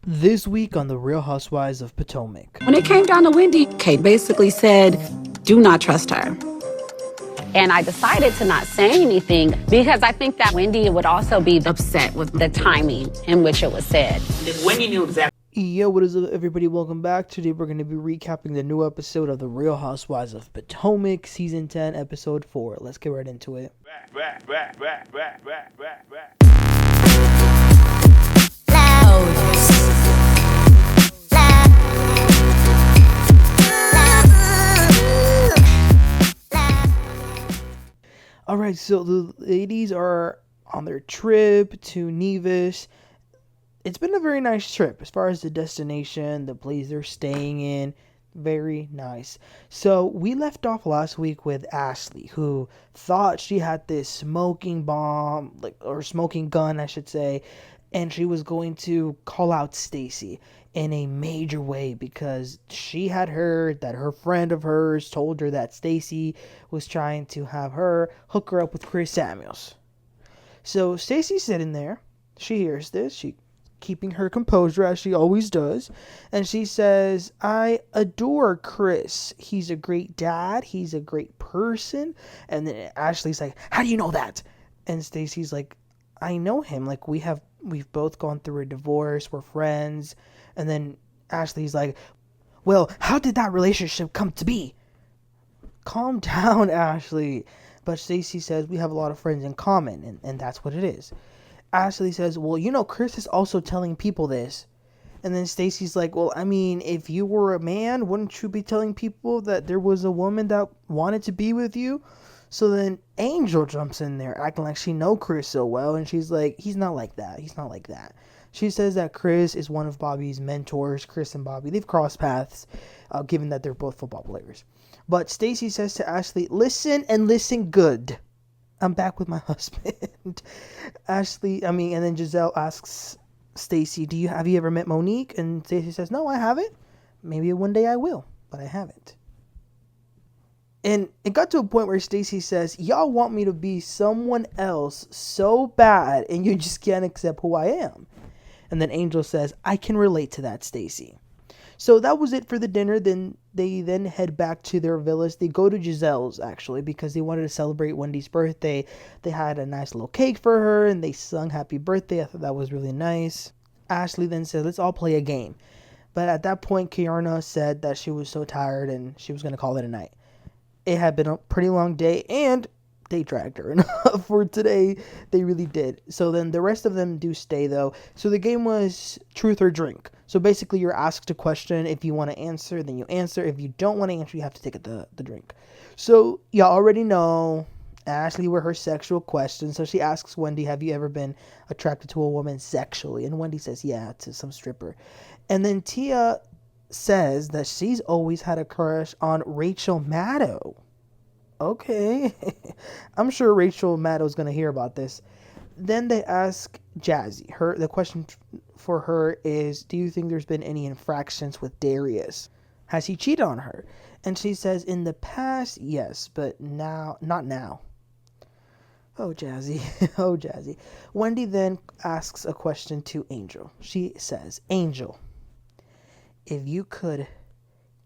This week on The Real Housewives of Potomac. When it came down to Wendy, Kate basically said, do not trust her. And I decided to not say anything because I think that Wendy would also be upset with the timing in which it was said. Wendy knew exactly. Yo, what is up, everybody? Welcome back. Today we're going to be recapping the new episode of The Real Housewives of Potomac, Season 10, Episode 4. Let's get right into it. Alright, so the ladies are on their trip to Nevis. It's been a very nice trip as far as the destination, the place they're staying in. Very nice. So we left off last week with Ashley, who thought she had this smoking bomb, or smoking gun, I should say, and she was going to call out Stacey in a major way because she had heard that her friend of hers told her that Stacey was trying to have her hook her up with Chris Samuels. So Stacey's sitting there. She hears this. She keeping her composure as she always does. And she says, I adore Chris. He's a great dad. He's a great person. And then Ashley's like, how do you know that? And Stacey's like, I know him. Like, we've both gone through a divorce. We're friends. And then Ashley's like, well, how did that relationship come to be? Calm down, Ashley. But Stacey says we have a lot of friends in common, and that's what it is. Ashley says, well, you know, Chris is also telling people this. And then Stacey's like, well, I mean, if you were a man, wouldn't you be telling people that there was a woman that wanted to be with you? So then Angel jumps in there, acting like she know Chris so well, and she's like, he's not like that. He's not like that. She says that Chris is one of Bobby's mentors. Chris and Bobby, they've crossed paths, given that they're both football players. But Stacey says to Ashley, listen and listen good. I'm back with my husband. And then Gizelle asks Stacey, have you ever met Monique? And Stacey says, no, I haven't. Maybe one day I will, but I haven't. And it got to a point where Stacey says, y'all want me to be someone else so bad, and you just can't accept who I am. And then Angel says, I can relate to that, Stacey. So that was it for the dinner. Then they head back to their villas. They go to Gizelle's, actually, because they wanted to celebrate Wendy's birthday. They had a nice little cake for her, and they sung happy birthday. I thought that was really nice. Ashley then said, let's all play a game. But at that point, Keiarna said that she was so tired and she was going to call it a night. It had been a pretty long day, and they dragged her enough for today. They really did. So then the rest of them do stay, though. So the game was truth or drink. So basically, you're asked a question. If you want to answer, then you answer. If you don't want to answer, you have to take the drink. So y'all already know Ashley were her sexual questions. So she asks Wendy, have you ever been attracted to a woman sexually? And Wendy says, yeah, to some stripper. And then Tia says that she's always had a crush on Rachel Maddow. Okay. I'm sure Rachel Maddow's going to hear about this. Then they ask Jassi. The question for her is, do you think there's been any infractions with Darius? Has he cheated on her? And she says, in the past, yes, but now, not now. Oh, Jassi. Oh, Jassi. Wendy then asks a question to Angel. She says, Angel, if you could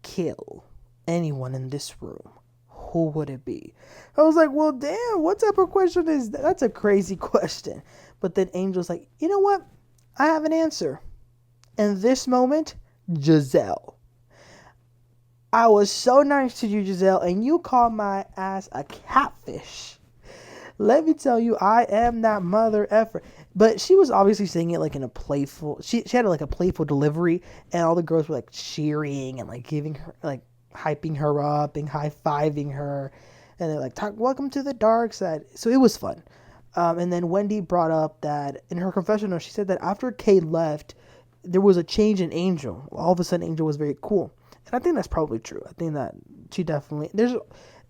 kill anyone in this room, who would it be? I was like, well, damn, what type of question is that? That's a crazy question. But then Angel's like, you know what? I have an answer. In this moment, Gizelle. I was so nice to you, Gizelle, and you called my ass a catfish. Let me tell you, I am that mother effer. But she was obviously saying it like in a playful, she had like a playful delivery, and all the girls were like cheering and like giving her, like hyping her up and high-fiving her, and they're like, welcome to the dark side. So it was fun. And then Wendy brought up that in her confessional, she said that after Kay left, there was a change in Angel. All of a sudden, Angel was very cool. And I think that's probably true. I think that she definitely,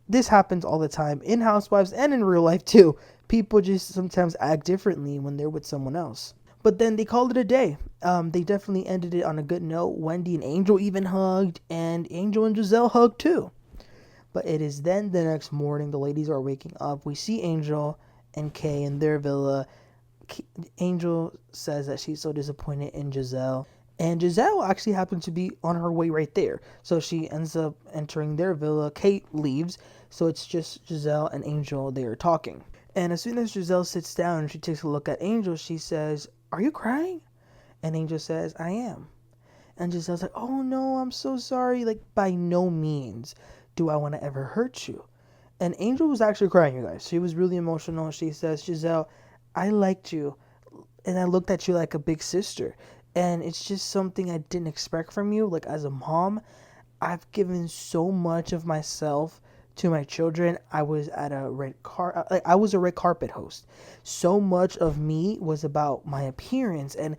this happens all the time in Housewives and in real life too. People just sometimes act differently when they're with someone else. But then they called it a day. They definitely ended it on a good note. Wendy and Angel even hugged, and Angel and Gizelle hugged too. But it is then the next morning, the ladies are waking up. We see Angel and Kay in their villa. Angel says that she's so disappointed in Gizelle. And Gizelle actually happened to be on her way right there. So she ends up entering their villa. Kate leaves. So it's just Gizelle and Angel there talking. And as soon as Gizelle sits down and she takes a look at Angel, she says, "Are you crying?" And Angel says, "I am." And Giselle's like, "Oh no, I'm so sorry. Like, by no means do I want to ever hurt you." And Angel was actually crying, you guys. She was really emotional. She says, "Gizelle, I liked you. And I looked at you like a big sister. And it's just something I didn't expect from you. Like, as a mom, I've given so much of myself to my children. I was at a I was a red carpet host. So much of me was about my appearance, and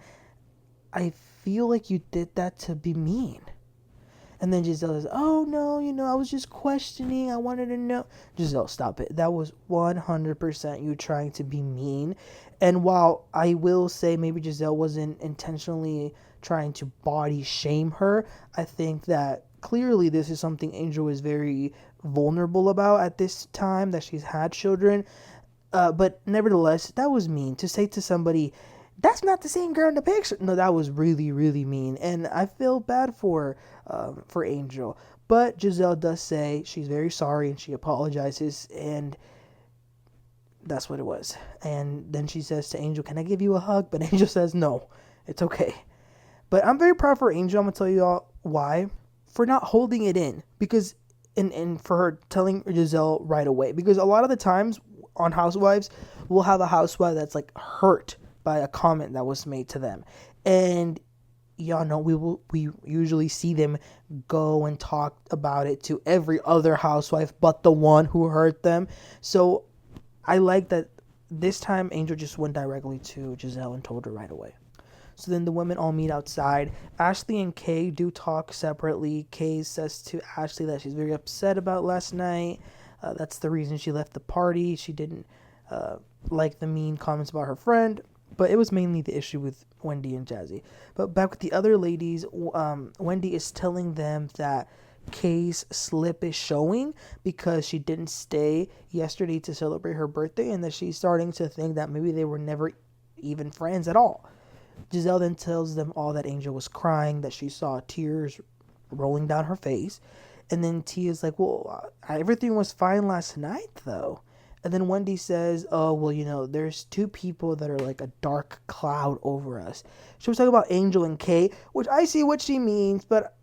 I feel like you did that to be mean." And then Gizelle is, "Oh no, I was just questioning. I wanted to know." Gizelle, stop it. That was 100% you trying to be mean. And while I will say maybe Gizelle wasn't intentionally trying to body shame her, I think that clearly this is something Angel is very vulnerable about at this time that she's had children. But nevertheless, that was mean to say to somebody, "That's not the same girl in the picture." No, that was really, really mean. And I feel bad for Angel. But Gizelle does say she's very sorry and she apologizes. And that's what it was. And then she says to Angel, "Can I give you a hug?" But Angel says, "No, it's okay." But I'm very proud for Angel. I'm going to tell you all why. For not holding it in. Because, and for her telling Gizelle right away. Because a lot of the times on Housewives, we'll have a housewife that's like hurt by a comment that was made to them. And y'all know we usually see them go and talk about it to every other housewife but the one who hurt them. So I like that this time Angel just went directly to Gizelle and told her right away. So then the women all meet outside. Ashley and Kay do talk separately. Kay says to Ashley that she's very upset about last night. That's the reason she left the party. She didn't like the mean comments about her friend. But it was mainly the issue with Wendy and Jassi. But back with the other ladies, Wendy is telling them that Kay's slip is showing because she didn't stay yesterday to celebrate her birthday, and that she's starting to think that maybe they were never even friends at all. Gizelle then tells them all that Angel was crying, that she saw tears rolling down her face. And then Tia's like, "Well, everything was fine last night, though." And then Wendy says, "Oh, well, there's two people that are like a dark cloud over us." She was talking about Angel and Kay, which I see what she means, but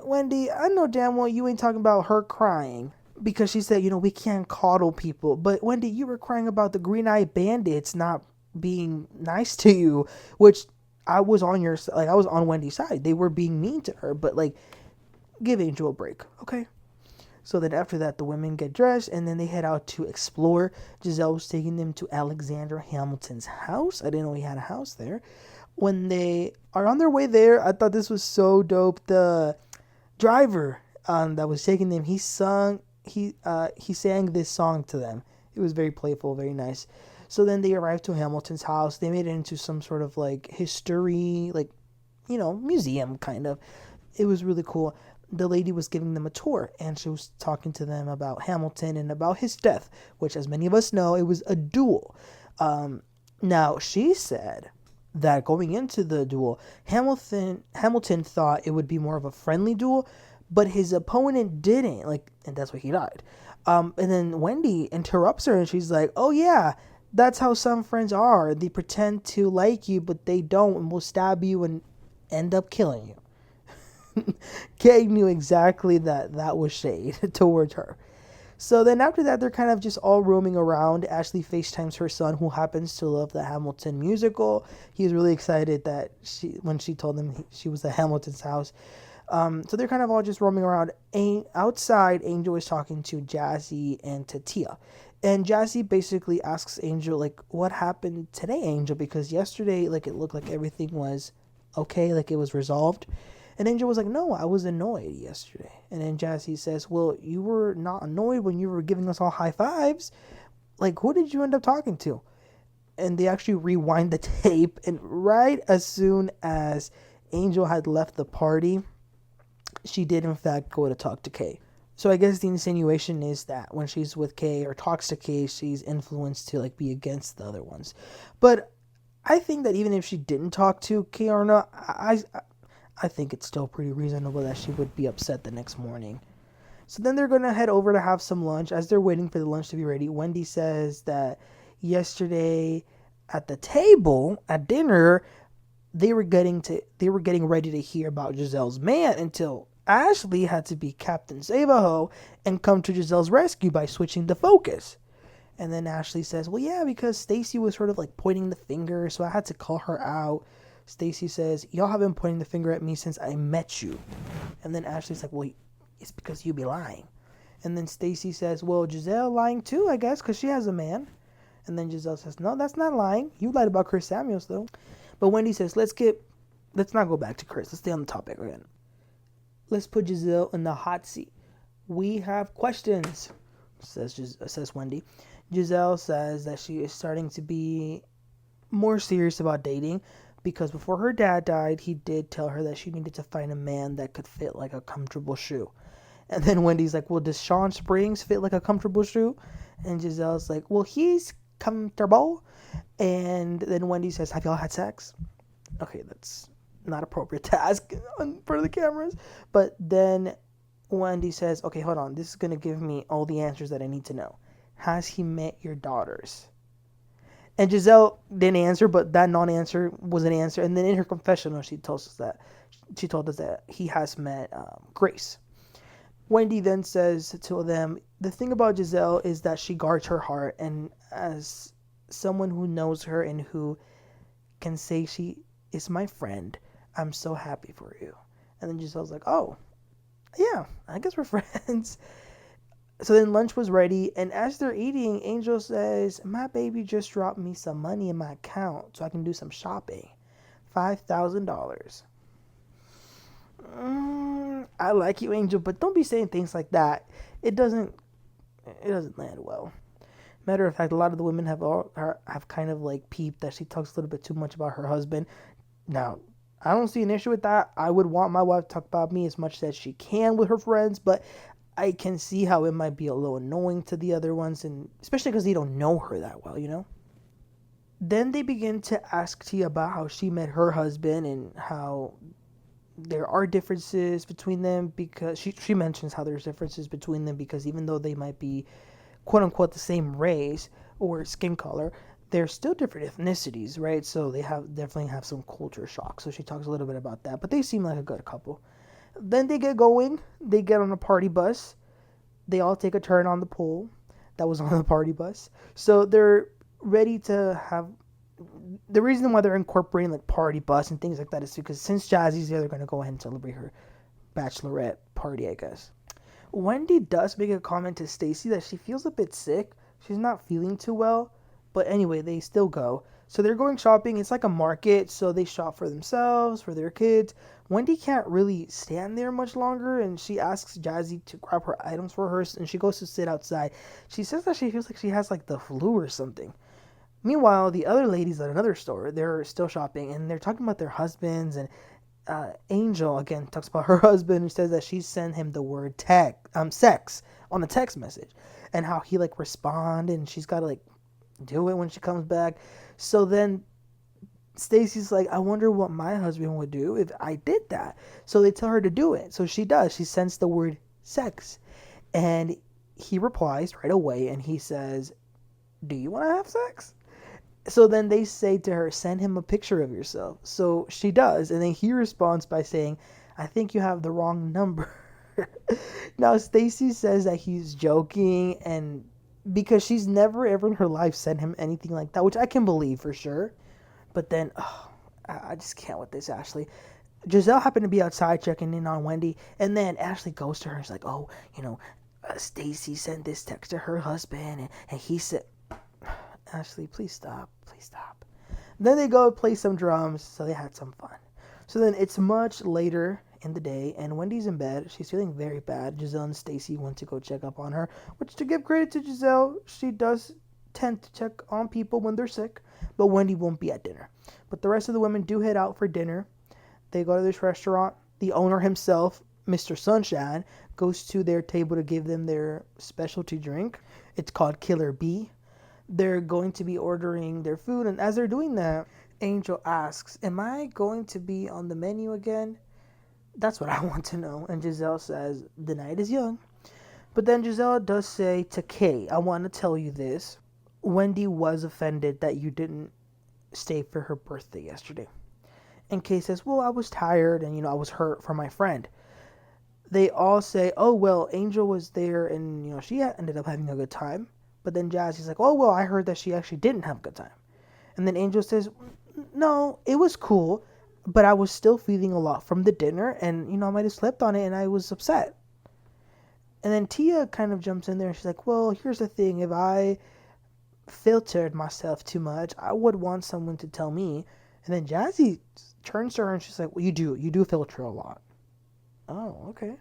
Wendy, I know damn well you ain't talking about her crying. Because she said, we can't coddle people. But Wendy, you were crying about the Green-Eyed Bandits not being nice to you, which I was on I was on Wendy's side. They were being mean to her, but give Angel a break, okay? So then after that, the women get dressed and then they head out to explore. Gizelle was taking them to Alexander Hamilton's house. I didn't know he had a house there. When they are on their way there, I thought this was so dope. The driver that was taking them, he sang this song to them. It was very playful, very nice. So then they arrived to Hamilton's house. They made it into some sort of history, museum kind of. It was really cool. The lady was giving them a tour, and she was talking to them about Hamilton and about his death, which, as many of us know, it was a duel. Now, she said that going into the duel, Hamilton thought it would be more of a friendly duel, but his opponent didn't, and that's why he died. And then Wendy interrupts her, and she's like, "Oh yeah, that's how some friends are. They pretend to like you, but they don't, and will stab you and end up killing you." Kay knew exactly that was shade towards her. So then after that, they're kind of just all roaming around. Ashley FaceTimes her son, who happens to love the Hamilton musical. He was really excited that when she told him she was at Hamilton's house. So they're kind of all just roaming around. Outside, Angel is talking to Jassi and to Tia. And Jassi basically asks Angel, "What happened today, Angel? Because yesterday, it looked like everything was okay, it was resolved." And Angel was like, "No, I was annoyed yesterday." And then Jassi says, "Well, you were not annoyed when you were giving us all high fives. Who did you end up talking to?" And they actually rewind the tape. And right as soon as Angel had left the party, she did, in fact, go to talk to Kay. So I guess the insinuation is that when she's with Kay or talks to Kay, she's influenced to, be against the other ones. But I think that even if she didn't talk to Keiarna, I think it's still pretty reasonable that she would be upset the next morning. So then they're going to head over to have some lunch. As they're waiting for the lunch to be ready, Wendy says that yesterday at the table at dinner, they were getting ready to hear about Gizelle's man until Ashley had to be Captain Save-A-Ho and come to Gizelle's rescue by switching the focus. And then Ashley says, well, yeah, because Stacey was sort of like pointing the finger, so I had to call her out. Stacey says, y'all have been pointing the finger at me since I met you. And then Ashley's like, well, it's because you be lying. And then Stacey says, well, Gizelle lying too, I guess, because she has a man. And then Gizelle says, no, that's not lying. You lied about Chris Samuels, though. But Wendy says, let's not go back to Chris. Let's stay on the topic again. Let's put Gizelle in the hot seat. We have questions, says Wendy. Gizelle says that she is starting to be more serious about dating because before her dad died, he did tell her that she needed to find a man that could fit like a comfortable shoe. And then Wendy's like, well, does Sean Springs fit like a comfortable shoe? And Gizelle's like, well, he's comfortable. And then Wendy says, have y'all had sex? Okay, that's not appropriate to ask in front of the cameras. But then Wendy says, okay, hold on. This is going to give me all the answers that I need to know. Has he met your daughters? And Gizelle didn't answer, but that non-answer was an answer. And then in her confessional, she told us that he has met Grace. Wendy then says to them, the thing about Gizelle is that she guards her heart, and as someone who knows her and who can say she is my friend, I'm so happy for you. And then Gizelle's like, oh, yeah, I guess we're friends. So then lunch was ready, and as they're eating, Angel says, my baby just dropped me some money in my account so I can do some shopping. $5,000. I like you, Angel, but don't be saying things like that. It doesn't land well. Matter of fact, a lot of the women have kind of like peeped that she talks a little bit too much about her husband. Now, I don't see an issue with that. I would want my wife to talk about me as much as she can with her friends, but I can see how it might be a little annoying to the other ones, and especially because they don't know her that well, you know? Then they begin to ask Tia about how she met her husband and how there are differences between them, because she mentions how there's differences between them because even though they might be quote unquote the same race or skin color, they're still different ethnicities, right? So they definitely have some culture shock. So she talks a little bit about that, but they seem like a good couple. Then they get going. They get on a party bus. They all take a turn on the pole that was on the party bus. So they're ready to have. The reason why they're incorporating like party bus and things like that is because since Jassi's there, they're going to go ahead and celebrate her bachelorette party, I guess. Wendy does make a comment to Stacey that she feels a bit sick. She's not feeling too well. But anyway, they still go. So they're going shopping. It's like a market, so they shop for themselves, for their kids. Wendy can't really stand there much longer, and she asks Jassi to grab her items for her, and she goes to sit outside. She says that she feels like she has like the flu or something. Meanwhile, the other ladies at another store, they're still shopping, and they're talking about their husbands, and Angel, again, talks about her husband and says that she sent him the word sex on a text message, and how he like responded, and she's got to like do it when she comes back. So then Stacey's like, I wonder what my husband would do if I did that. So they tell her to do it. So she does. She sends the word sex. And he replies right away, and he says, do you want to have sex? So then they say to her, send him a picture of yourself. So she does. And then he responds by saying, I think you have the wrong number. Now Stacey says that he's joking, and because she's never ever in her life sent him anything like that, which I can believe for sure. But then, I just can't with this, Ashley. Gizelle happened to be outside checking in on Wendy, and then Ashley goes to her and she's like, oh, Stacey sent this text to her husband, and he said, Ashley, please stop. Then they go play some drums, so they had some fun. So then it's much later in the day, and Wendy's in bed. She's feeling very bad. Gizelle and Stacey went to go check up on her, which, to give credit to Gizelle, she does tend to check on people when they're sick, but Wendy won't be at dinner. But the rest of the women do head out for dinner. They go to this restaurant. The owner himself, Mr. Sunshine, goes to their table to give them their specialty drink. It's called Killer Bee. They're going to be ordering their food, and as they're doing that, Angel asks, am I going to be on the menu again? That's what I want to know. And Gizelle says, the night is young. But then Gizelle does say to Kay, I want to tell you this. Wendy was offended that you didn't stay for her birthday yesterday. And Kay says, well, I was tired and, I was hurt for my friend. They all say, oh, well, Angel was there and, she ended up having a good time. But then Jassie's like, oh, well, I heard that she actually didn't have a good time. And then Angel says, no, it was cool, but I was still feeling a lot from the dinner and, I might have slept on it and I was upset. And then Tia kind of jumps in there and she's like, well, here's the thing. If I filtered myself too much, I would want someone to tell me. And then Jassi turns to her and she's like, well, you do filter a lot. Oh, okay.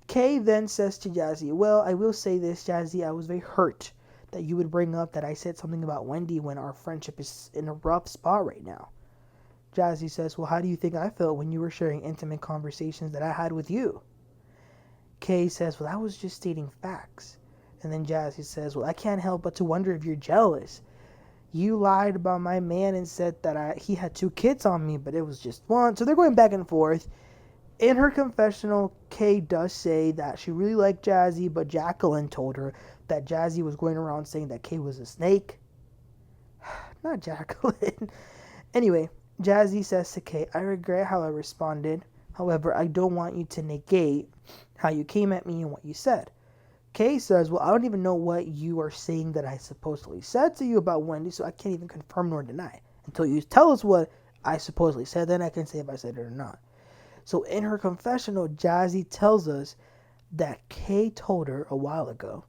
Kay then says to Jassi, well, I will say this, Jassi, I was very hurt that you would bring up that I said something about Wendy when our friendship is in a rough spot right now. Jassi says, well, how do you think I felt when you were sharing intimate conversations that I had with you? Kay says, well, I was just stating facts. And then Jassi says, well, I can't help but to wonder if you're jealous. You lied about my man and said that he had 2 kids on me, but it was just one. So they're going back and forth. In her confessional, Kay does say that she really liked Jassi, but Jacqueline told her that Jassi was going around saying that Kay was a snake. Not Jacqueline. Anyway, Jassi says to Kay, I regret how I responded. However, I don't want you to negate how you came at me and what you said. Kay says, well, I don't even know what you are saying that I supposedly said to you about Wendy, so I can't even confirm nor deny. Until you tell us what I supposedly said, then I can say if I said it or not. So in her confessional, Jassi tells us that Kay told her a while ago,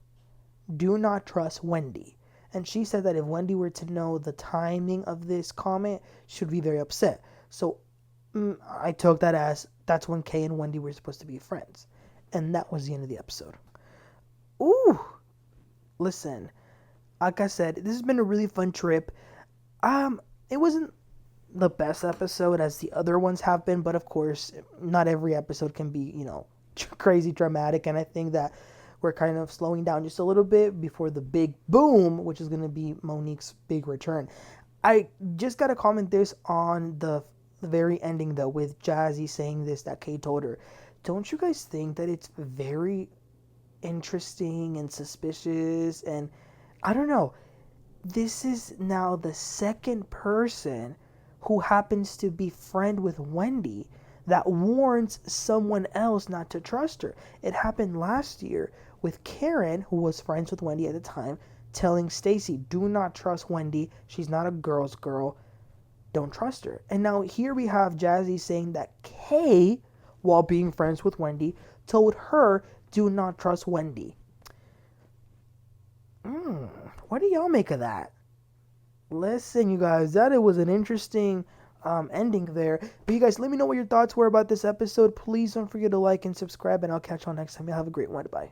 do not trust Wendy. And she said that if Wendy were to know the timing of this comment, she would be very upset. So I took that as that's when Kay and Wendy were supposed to be friends. And that was the end of the episode. Ooh, listen, like I said, this has been a really fun trip. It wasn't the best episode as the other ones have been, but of course, not every episode can be, crazy dramatic, and I think that we're kind of slowing down just a little bit before the big boom, which is going to be Monique's big return. I just got to comment this on the very ending, though, with Jassi saying this, that Kay told her. Don't you guys think that it's very interesting and suspicious? And I don't know, this is now the second person who happens to be friend with Wendy that warns someone else not to trust her. It happened last year with Karen, who was friends with Wendy at the time, telling Stacey, do not trust Wendy, she's not a girl's girl, don't trust her. And now here we have Jassi saying that Kay, while being friends with Wendy, told her, do not trust Wendy. What do y'all make of that? Listen, you guys, that it was an interesting ending there. But you guys, let me know what your thoughts were about this episode. Please don't forget to like and subscribe, and I'll catch y'all next time. Y'all have a great one. Bye.